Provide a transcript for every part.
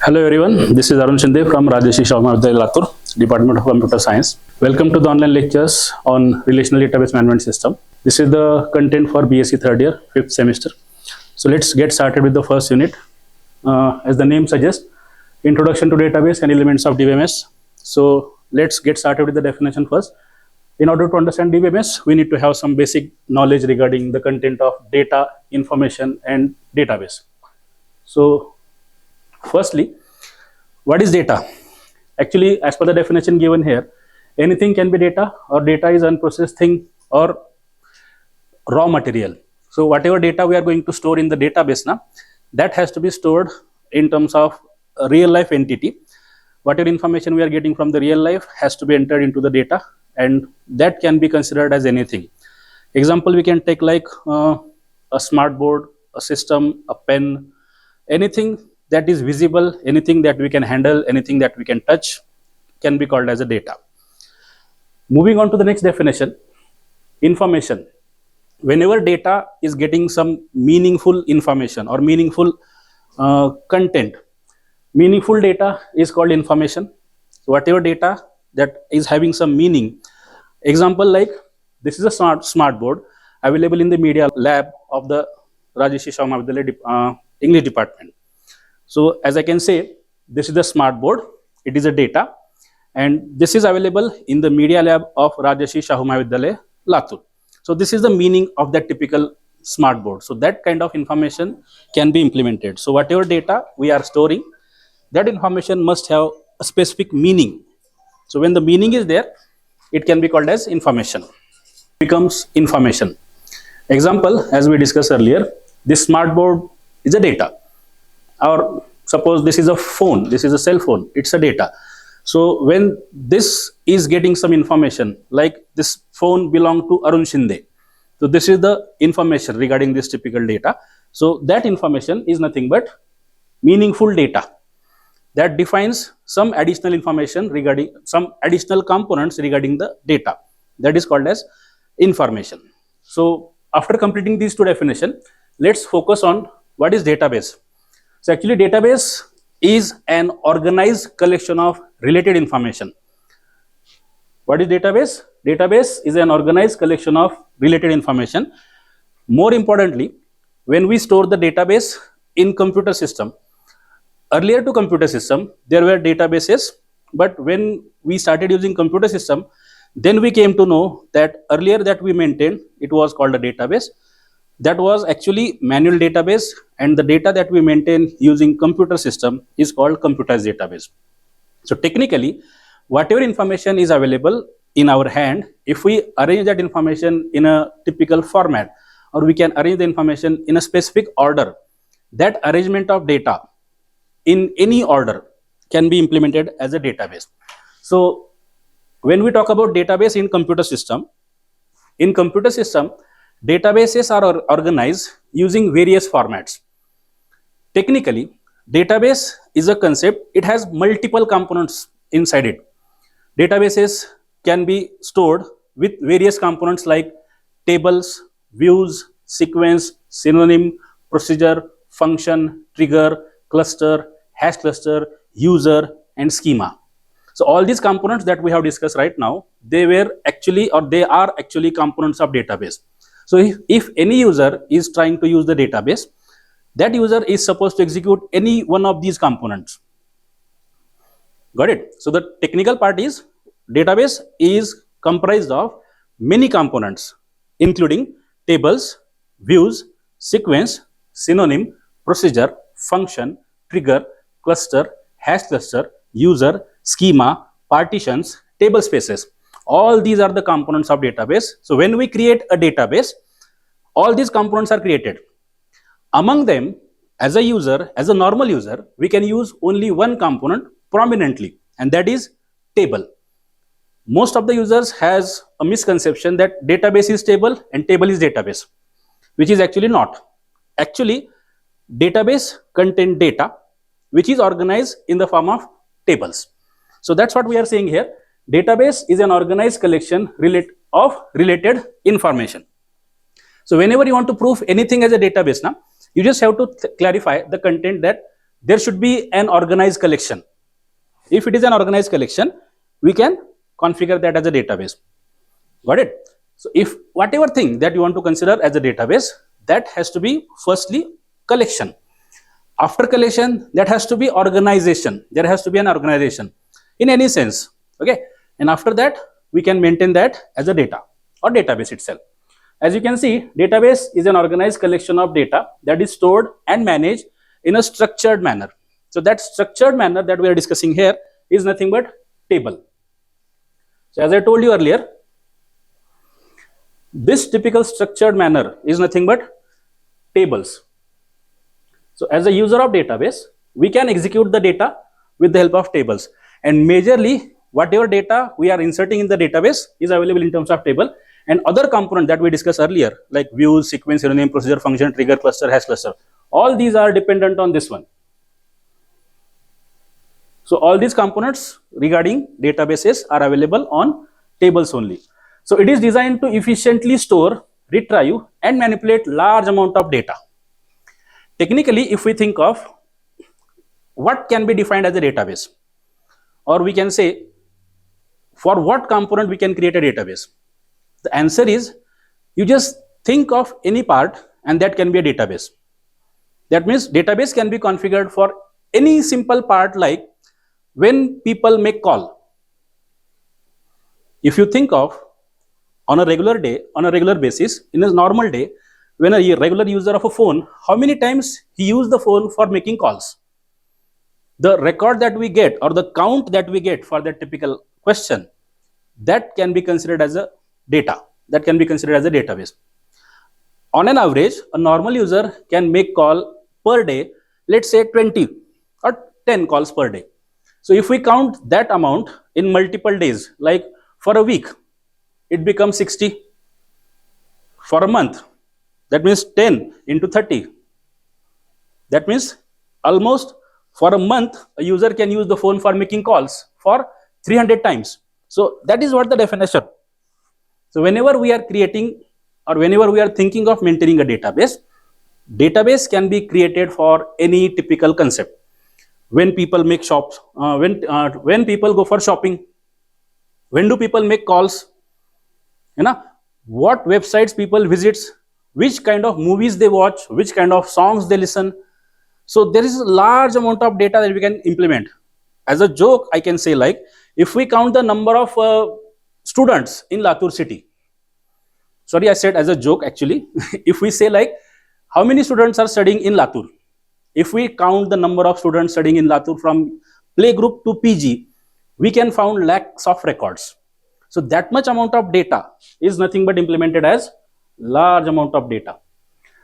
Hello everyone, this is Arun Shinde from Rajarshi Shahu Mahavidyalaya, Latur, Department of Computer Science. Welcome to the online lectures on Relational Database Management System. This is the content for BSc third year, 5th semester. So let's get started with the first unit. As the name suggests, Introduction to Database and Elements of DBMS. So let's get started with the definition first. In order to understand DBMS, we need to have some basic knowledge regarding the content of data, information and database. So firstly, what is data? Actually, as per the definition given here, anything can be data, or data is unprocessed thing or raw material. So whatever data we are going to store in the database now, that has to be stored in terms of a real life entity. Whatever information we are getting from the real life has to be entered into the data, and that can be considered as anything. Example, we can take like a smart board, a system, a pen, anything that is visible, anything that we can handle, anything that we can touch can be called as a data. Moving on to the next definition, information. Whenever data is getting some meaningful information or meaningful content, meaningful data is called information. So whatever data that is having some meaning, example like this is a smart board available in the media lab of the Rajarshi Shahu Mahavidyalaya English department. So as I can say, this is the smart board, it is a data, and this is available in the media lab of Rajarshi Shahu Mahavidyalaya, Latur. So this is the meaning of that typical smart board. So that kind of information can be implemented. So whatever data we are storing, that information must have a specific meaning. So when the meaning is there, it can be called as information. Becomes information. Example, as we discussed earlier, this smart board is a data. Or suppose this is a phone, this is a cell phone, it's a data. So when this is getting some information, like this phone belongs to Arun Shinde, so this is the information regarding this typical data. So that information is nothing but meaningful data that defines some additional information regarding some additional components regarding the data. That is called as information. So after completing these two definitions, let's focus on what is database. So actually database is an organized collection of related information. What is database? Database is an organized collection of related information. More importantly, when we store the database in computer system, earlier to computer system, there were databases, but when we started using computer system, then we came to know that earlier that we maintained, it was called a database. That was actually manual database, and the data that we maintain using computer system is called computerized database. So technically, whatever information is available in our hand, if we arrange that information in a typical format, or we can arrange the information in a specific order, that arrangement of data in any order can be implemented as a database. So when we talk about database in computer system, databases are organized using various formats. Technically, database is a concept, it has multiple components inside it. Databases can be stored with various components like tables, views, sequence, synonym, procedure, function, trigger, cluster, hash cluster, user and schema. So all these components that we have discussed right now, they are actually components of database. So if any user is trying to use the database, that user is supposed to execute any one of these components. Got it? So the technical part is database is comprised of many components, including tables, views, sequence, synonym, procedure, function, trigger, cluster, hash cluster, user, schema, partitions, table spaces. All these are the components of database. So when we create a database, all these components are created. Among them, as a user, as a normal user, we can use only one component prominently, and that is table. Most of the users has a misconception that database is table and table is database, which is actually not. Actually, database contain data which is organized in the form of tables. So that's what we are saying here. Database is an organized collection of related information. So whenever you want to prove anything as a database now, you just have to clarify the content that there should be an organized collection. If it is an organized collection, we can configure that as a database. Got it? So if whatever thing that you want to consider as a database, that has to be firstly collection. After collection, that has to be organization. There has to be an organization in any sense. Okay. And after that, we can maintain that as a data or database itself. As you can see, database is an organized collection of data that is stored and managed in a structured manner. So that structured manner that we are discussing here is nothing but table. So as I told you earlier, this typical structured manner is nothing but tables. So as a user of database, we can execute the data with the help of tables, and majorly whatever data we are inserting in the database is available in terms of table, and other component that we discussed earlier like views, sequence, synonym, procedure, function, trigger, cluster, hash cluster, all these are dependent on this one. So all these components regarding databases are available on tables only. So it is designed to efficiently store, retrieve and manipulate large amount of data. Technically, if we think of what can be defined as a database, or we can say for what component we can create a database, the answer is you just think of any part and that can be a database. That means database can be configured for any simple part, like when people make call. If you think of on a regular day, on a regular basis, in a normal day, when a regular user of a phone, how many times he used the phone for making calls? The record that we get or the count that we get for that typical question, that can be considered as a data, that can be considered as a database. On an average, a normal user can make call per day, let's say 20 or 10 calls per day. So if we count that amount in multiple days, like for a week, it becomes 60. For a month, that means 10 into 30. That means almost for a month, a user can use the phone for making calls for 300 times. So that is what the definition. So whenever we are creating or whenever we are thinking of maintaining a database, database can be created for any typical concept. When people make shops, when people go for shopping, when do people make calls, you know, what websites people visits, which kind of movies they watch, which kind of songs they listen. So there is a large amount of data that we can implement. As a joke, I can say, like, if we count the number of students in Latur city, sorry, I said as a joke actually, if we say like how many students are studying in Latur, if we count the number of students studying in Latur from playgroup to PG, we can found lakhs of records. So that much amount of data is nothing but implemented as large amount of data.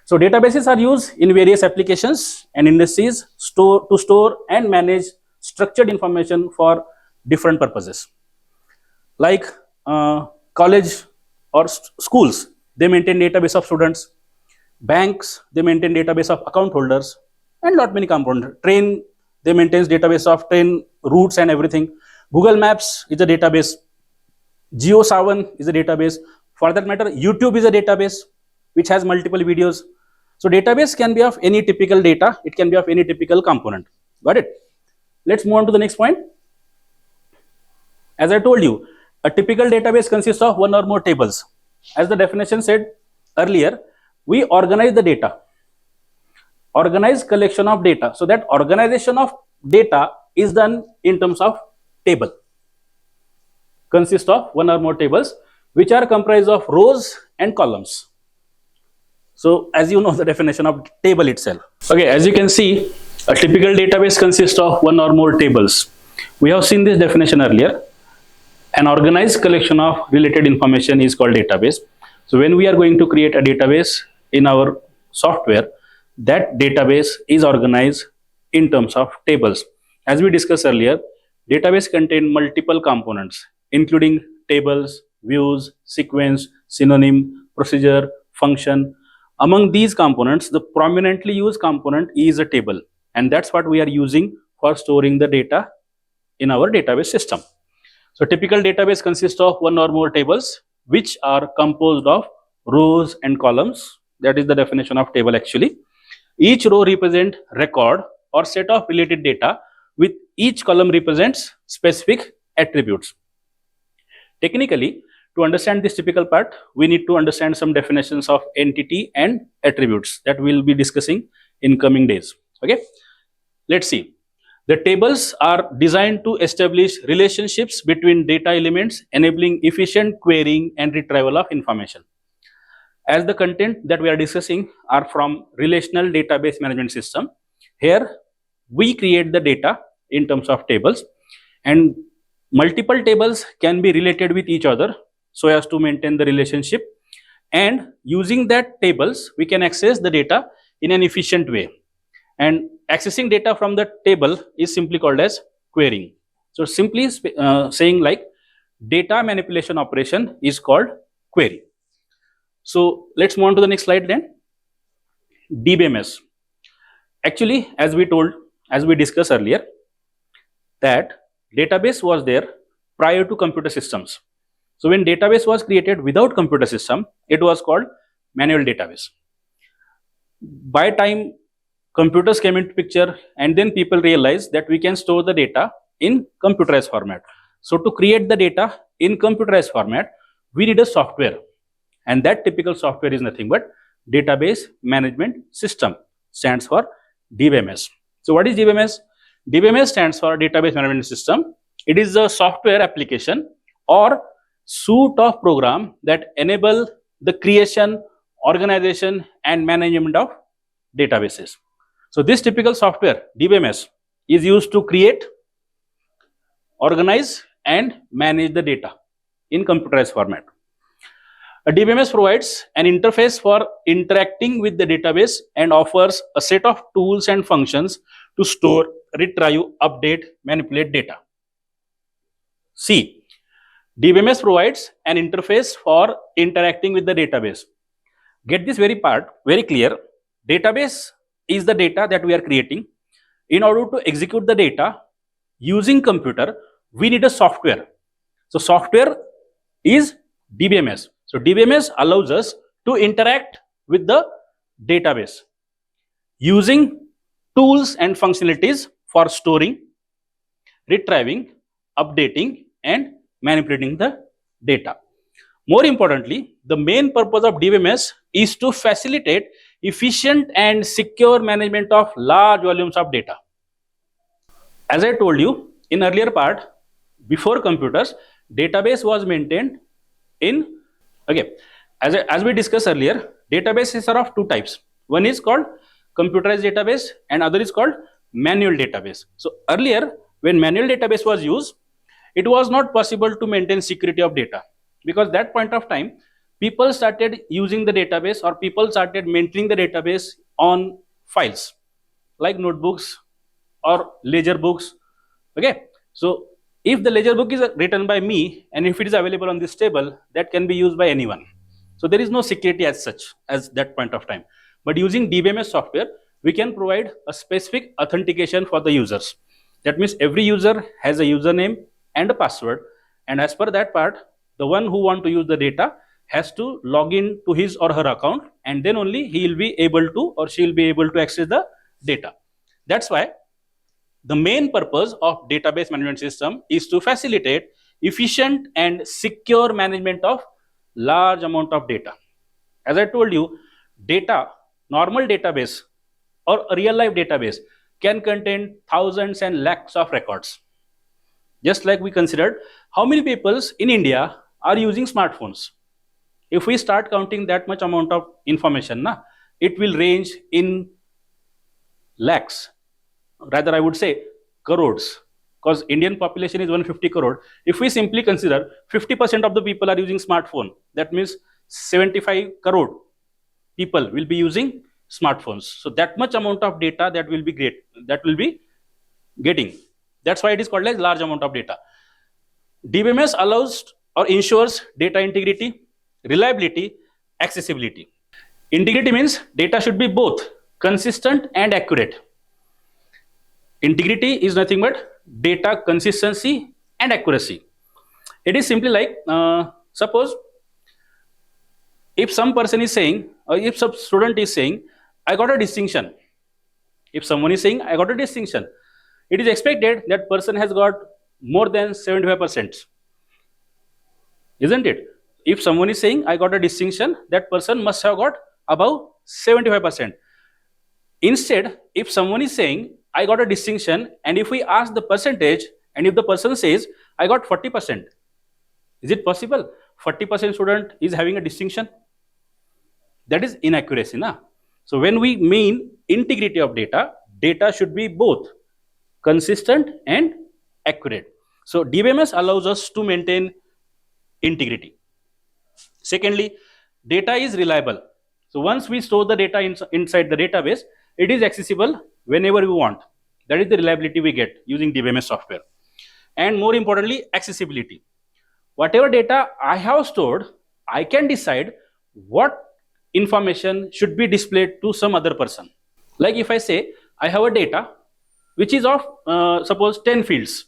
So databases are used in various applications and industries to store and manage structured information for different purposes. Like college or schools, they maintain database of students. Banks, they maintain database of account holders, and lot many components. Train, they maintains database of train routes and everything. Google Maps is a database. JioSaavn is a database. For that matter, YouTube is a database which has multiple videos. So database can be of any typical data. It can be of any typical component. Got it? Let's move on to the next point. As I told you, a typical database consists of one or more tables. As the definition said earlier, we organize the data. Organized collection of data. So that organization of data is done in terms of table. Consists of one or more tables which are comprised of rows and columns. So as you know the definition of table itself. Okay, as you can see, a typical database consists of one or more tables. We have seen this definition earlier. An organized collection of related information is called database. So when we are going to create a database in our software, that database is organized in terms of tables. As we discussed earlier, database contain multiple components, including tables, views, sequence, synonym, procedure, function. Among these components, the prominently used component is a table, and that's what we are using for storing the data in our database system. So typical database consists of one or more tables which are composed of rows and columns. That is the definition of table actually. Each row represents record or set of related data with each column represents specific attributes. Technically, to understand this typical part, we need to understand some definitions of entity and attributes that we'll be discussing in coming days. Okay, let's see. The tables are designed to establish relationships between data elements, enabling efficient querying and retrieval of information. As the content that we are discussing are from relational database management system, here we create the data in terms of tables, and multiple tables can be related with each other so as to maintain the relationship, and using that tables we can access the data in an efficient way, and accessing data from the table is simply called as querying. So simply saying like data manipulation operation is called query. So let's move on to the next slide then. DBMS. Actually, as we discussed earlier, that database was there prior to computer systems. So when database was created without computer system, it was called manual database. By time computers came into picture, and then people realized that we can store the data in computerized format. So to create the data in computerized format, we need a software, and that typical software is nothing but database management system, stands for DBMS. So what is DBMS? DBMS stands for database management system. It is a software application or suite of program that enable the creation, organization and management of databases. So this typical software DBMS is used to create, organize and manage the data in computerized format. A DBMS provides an interface for interacting with the database and offers a set of tools and functions to store, retrieve, update, manipulate data. C. DBMS provides an interface for interacting with the database. Get this very part very clear. Database is the data that we are creating. In order to execute the data using computer, we need a software. So software is DBMS. So DBMS allows us to interact with the database using tools and functionalities for storing, retrieving, updating and manipulating the data. More importantly, the main purpose of DBMS is to facilitate efficient and secure management of large volumes of data. As I told you in earlier part, before computers, database was maintained in, as we discussed earlier, databases are of two types. One is called computerized database and other is called manual database. So earlier, when manual database was used, it was not possible to maintain security of data, because that point of time people started using the database, or people started maintaining the database on files like notebooks or ledger books. Okay, so if the ledger book is written by me and if it is available on this table, that can be used by anyone. So there is no security as such as that point of time. But using DBMS software, we can provide a specific authentication for the users. That means every user has a username and a password, and as per that part, the one who want to use the data has to log in to his or her account, and then only he will be able to, or she will be able to access the data. That's why the main purpose of database management system is to facilitate efficient and secure management of large amount of data. As I told you, data, normal database or a real life database can contain thousands and lakhs of records. Just like we considered, how many people in India are using smartphones? If we start counting that much amount of information, it will range in lakhs. Rather, I would say crores, because Indian population is 150 crore. If we simply consider 50% of the people are using smartphone, that means 75 crore people will be using smartphones. So that much amount of data that will be getting. That's why it is called as large amount of data. DBMS allows or ensures data integrity, reliability, accessibility. Integrity means data should be both consistent and accurate. Integrity is nothing but data consistency and accuracy. It is simply like, suppose if some person is saying, or if some student is saying, I got a distinction If someone is saying I got a distinction, it is expected that person has got more than 75%, isn't it? If someone is saying I got a distinction, that person must have got above 75%. Instead, if someone is saying I got a distinction, and if we ask the percentage, and if the person says I got 40%, is it possible 40% student is having a distinction? That is inaccuracy, na? So when we mean integrity of data, data should be both consistent and accurate. So DBMS allows us to maintain integrity. Secondly, data is reliable. So once we store the data inside the database, it is accessible whenever we want. That is the reliability we get using DBMS software. And more importantly, accessibility. Whatever data I have stored, I can decide what information should be displayed to some other person. Like if I say I have a data which is of suppose 10 fields.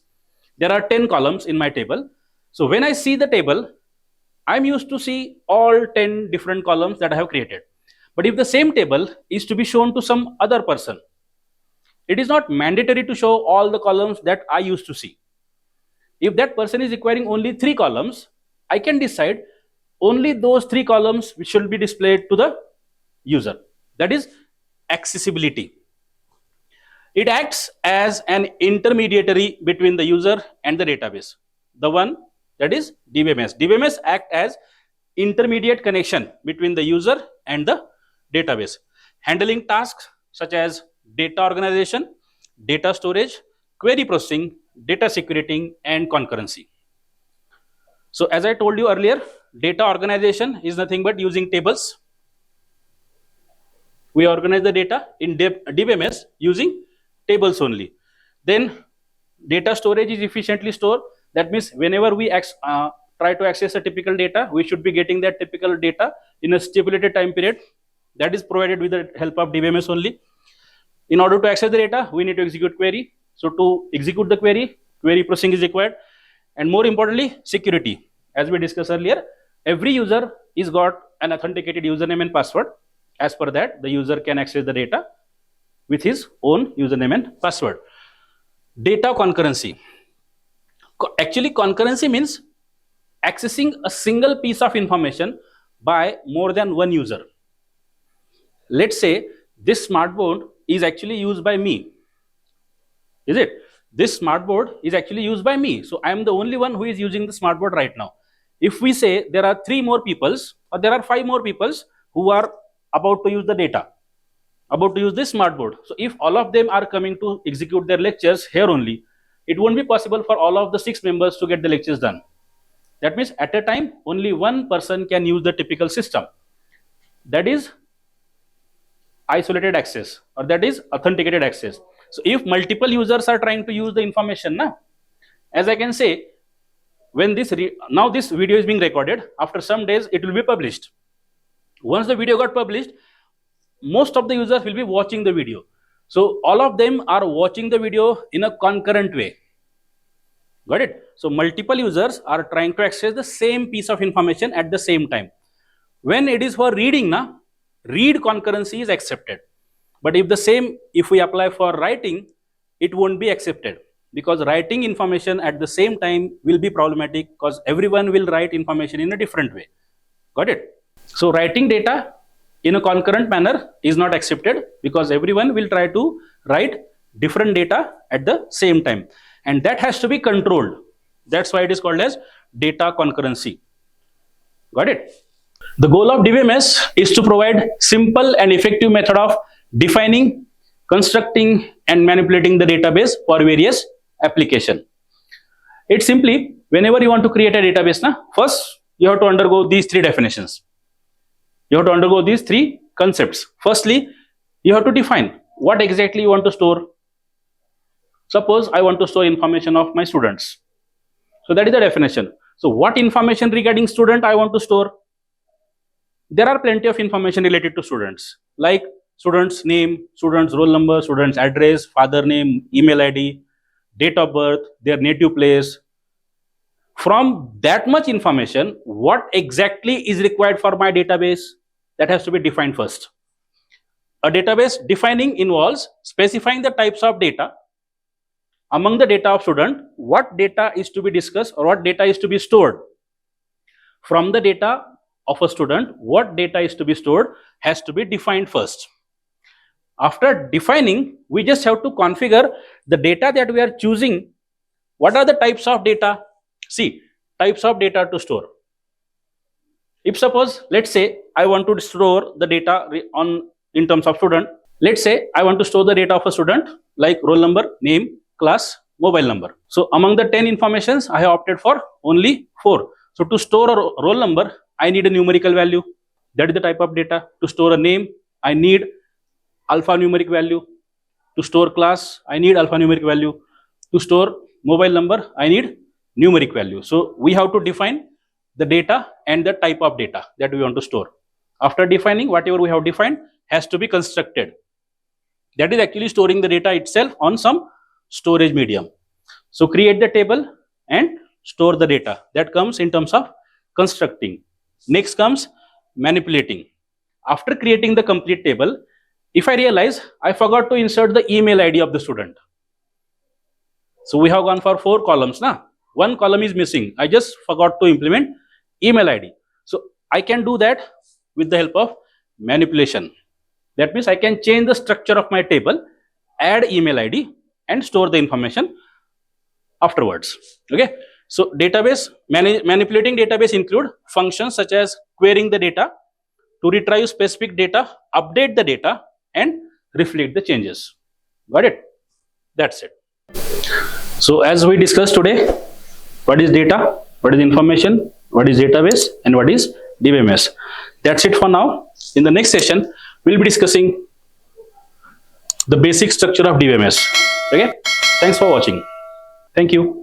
There are 10 columns in my table. So when I see the table, I'm used to see all 10 different columns that I have created. But if the same table is to be shown to some other person, it is not mandatory to show all the columns that I used to see. If that person is requiring only 3 columns, I can decide only those 3 columns which should be displayed to the user. That is accessibility. It acts as an intermediary between the user and the database. The one that is DBMS. DBMS act as intermediate connection between the user and the database, handling tasks such as data organization, data storage, query processing, data security, and concurrency. So as I told you earlier, data organization is nothing but using tables. We organize the data in DBMS using tables only. Then data storage is efficiently stored. That means whenever we try to access a typical data, we should be getting that typical data in a stipulated time period. That is provided with the help of DBMS only. In order to access the data, we need to execute query. So to execute the query processing is required. And more importantly, security. As we discussed earlier, every user is got an authenticated username and password. As per that, the user can access the data with his own username and password. Data concurrency. Actually, concurrency means accessing a single piece of information by more than one user. Let's say this smartboard is actually used by me. Is it? This smartboard is actually used by me. So I am the only one who is using the smartboard right now. If we say there are 3 more peoples or there are 5 more peoples who are about to use the data, about to use this smartboard. So if all of them are coming to execute their lectures here only, it won't be possible for all of the 6 members to get the lectures done. That means at a time, only one person can use the typical system. That is isolated access, or that is authenticated access. So if multiple users are trying to use the information, as I can say, when now this video is being recorded, after some days it will be published. Once the video got published, most of the users will be watching the video. So all of them are watching the video in a concurrent way. Got it? So multiple users are trying to access the same piece of information at the same time. When it is for reading, read concurrency is accepted. But if we apply for writing, it won't be accepted, because writing information at the same time will be problematic, because everyone will write information in a different way. Got it? So writing data in a concurrent manner is not accepted, because everyone will try to write different data at the same time, and that has to be controlled. That's why it is called as data concurrency. Got it? The goal of DBMS is to provide simple and effective method of defining, constructing, and manipulating the database for various applications. It's simply, whenever you want to create a database, first you have to undergo these 3 definitions. You have to undergo these 3 concepts. Firstly, you have to define what exactly you want to store. Suppose I want to store information of my students. So that is the definition. So what information regarding student I want to store? There are plenty of information related to students, like student's name, student's roll number, student's address, father name, email ID, date of birth, their native place. From that much information, what exactly is required for my database? That has to be defined first. A database defining involves specifying the types of data. Among the data of student, what data is to be discussed or what data is to be stored. From the data of a student, what data is to be stored has to be defined first. After defining, we just have to configure the data that we are choosing. What are the types of data? See, types of data to store. If suppose, let's say I want to store the data in terms of student. Let's say I want to store the data of a student like roll number, name, class, mobile number. So among the 10 informations, I have opted for only 4. So to store a roll number, I need a numerical value. That is the type of data. To store a name, I need alphanumeric value. To store class, I need alphanumeric value. To store mobile number, I need numeric value. So we have to define the data and the type of data that we want to store. After defining, whatever we have defined has to be constructed. That is actually storing the data itself on some storage medium. So create the table and store the data. That comes in terms of constructing. Next comes manipulating. After creating the complete table, if I realize I forgot to insert the email ID of the student. So we have gone for 4 columns. One column is missing. I just forgot to implement email ID. So I can do that with the help of manipulation. That means I can change the structure of my table, add email ID and store the information afterwards. Okay. So database, manipulating database include functions such as querying the data to retrieve specific data, update the data and reflect the changes. Got it? That's it. So as we discussed today, what is data, what is information, what is database and what is DBMS. That's it for now. In the next session, we'll be discussing the basic structure of DBMS. Okay. Thanks for watching. Thank you.